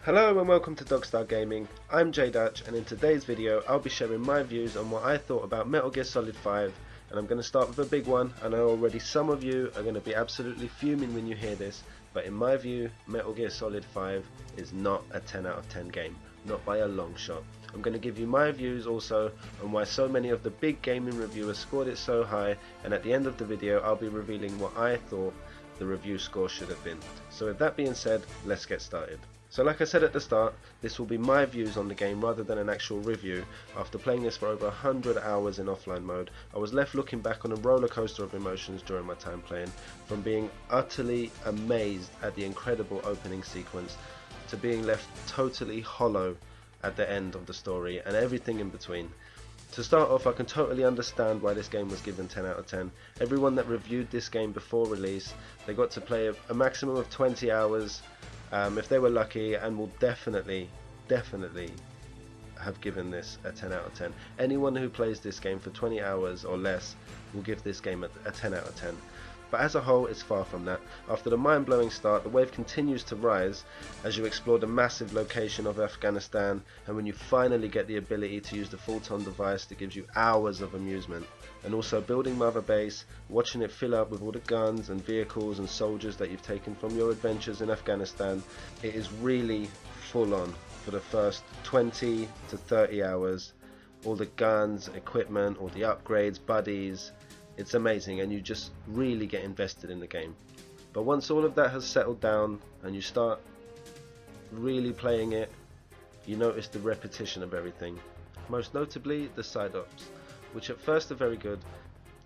Hello and welcome to Dogstar Gaming. I'm JDutch, and in today's video I'll be sharing my views on what I thought about Metal Gear Solid 5, and I'm going to start with a big one. I know already some of you are going to be absolutely fuming when you hear this, but in my view Metal Gear Solid 5 is not a 10 out of 10 game, not by a long shot. I'm going to give you my views also on why so many of the big gaming reviewers scored it so high, and at the end of the video I'll be revealing what I thought the review score should have been. So with that being said, let's get started. So like I said at the start, this will be my views on the game rather than an actual review. After playing this for over 100 hours in offline mode, I was left looking back on a roller coaster of emotions during my time playing, from being utterly amazed at the incredible opening sequence to being left totally hollow at the end of the story and everything in between. To start off, I can totally understand why this game was given 10 out of 10. Everyone that reviewed this game before release, they got to play a maximum of 20 hours if they were lucky, and will definitely have given this a 10 out of 10. Anyone who plays this game for 20 hours or less will give this game a 10 out of 10. But as a whole, it's far from that. After the mind-blowing start, the wave continues to rise as you explore the massive location of Afghanistan, and when you finally get the ability to use the Fulton device that gives you hours of amusement. And also building Mother Base, watching it fill up with all the guns and vehicles and soldiers that you've taken from your adventures in Afghanistan. It is really full on for the first 20 to 30 hours. All the guns, equipment, all the upgrades, buddies. It's amazing, and you just really get invested in the game. But once all of that has settled down and you start really playing it, you notice the repetition of everything. Most notably the side ops, which at first are very good,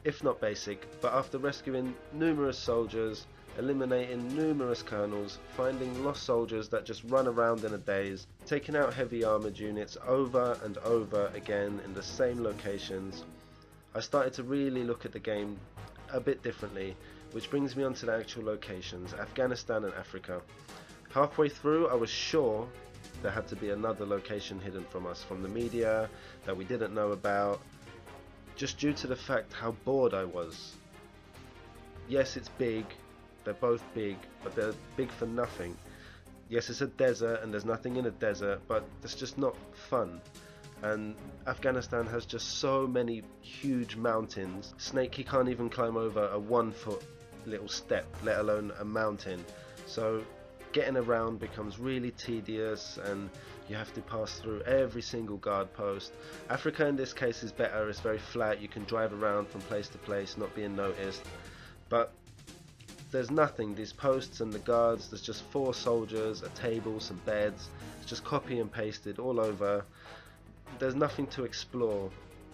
if not basic, but after rescuing numerous soldiers, eliminating numerous colonels, finding lost soldiers that just run around in a daze, taking out heavy armoured units over and over again in the same locations, I started to really look at the game a bit differently, which brings me onto the actual locations, Afghanistan and Africa. Halfway through, I was sure there had to be another location hidden from us, from the media, that we didn't know about, just due to the fact how bored I was. Yes, it's big, they're both big, but they're big for nothing. Yes, it's a desert and there's nothing in a desert, but it's just not fun. And Afghanistan has just so many huge mountains. Snake, he can't even climb over a 1 foot little step, let alone a mountain. So getting around becomes really tedious, and you have to pass through every single guard post. Africa in this case is better, it's very flat, you can drive around from place to place not being noticed. But there's nothing, these posts and the guards, there's just 4 soldiers, a table, some beds, it's just copy and pasted all over. There's nothing to explore,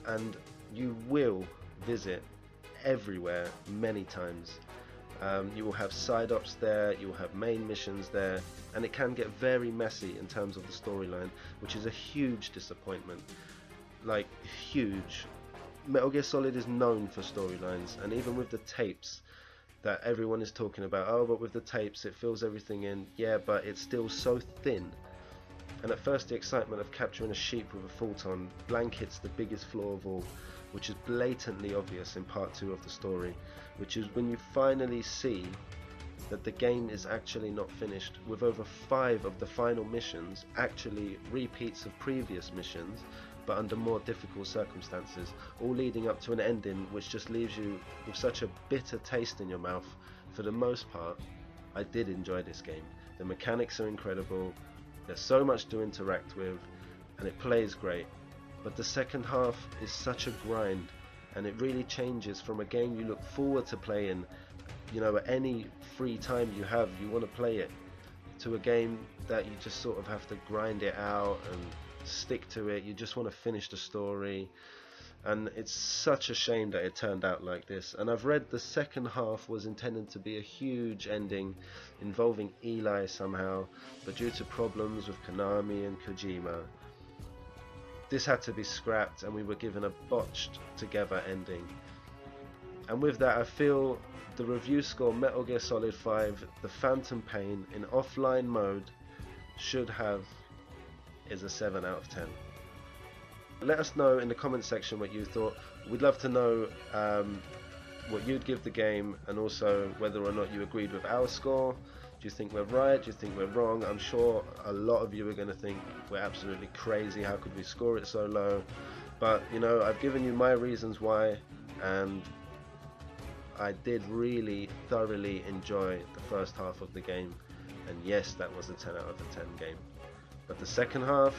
and you will visit everywhere many times. You will have side ops there, you will have main missions there, and it can get very messy in terms of the storyline, which is a huge disappointment. Like, huge. Metal Gear Solid is known for storylines, and even with the tapes that everyone is talking about, oh, but with the tapes it fills everything in. Yeah, but it's still so thin. And at first the excitement of capturing a sheep with a Fulton blankets the biggest flaw of all, which is blatantly obvious in part 2 of the story, which is when you finally see that the game is actually not finished, with over 5 of the final missions actually repeats of previous missions, but under more difficult circumstances, all leading up to an ending which just leaves you with such a bitter taste in your mouth. For the most part, I did enjoy this game. The mechanics are incredible, there's so much to interact with, and it plays great. But the second half is such a grind, and it really changes from a game you look forward to playing, you know, at any free time you have, you want to play it, to a game that you just sort of have to grind it out and stick to it. You just want to finish the story, and it's such a shame that it turned out like this. And I've read the second half was intended to be a huge ending involving Eli somehow, but due to problems with Konami and Kojima, this had to be scrapped, and we were given a botched together ending. And with that, I feel the review score Metal Gear Solid 5 The Phantom Pain in offline mode should have is a 7 out of 10. Let us know in the comment section what you thought. We'd love to know what you'd give the game, and also whether or not you agreed with our score. Do you think we're right? Do you think we're wrong? I'm sure a lot of you are going to think we're absolutely crazy. How could we score it so low? But you know, I've given you my reasons why, and I did really thoroughly enjoy the first half of the game. And yes, that was a 10 out of 10 game. But the second half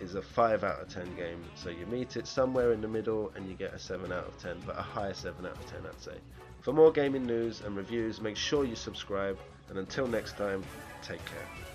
is a 5 out of 10 game. So you meet it somewhere in the middle and you get a 7 out of 10, but a high 7 out of 10, I'd say. For more gaming news and reviews, make sure you subscribe, and until next time, take care.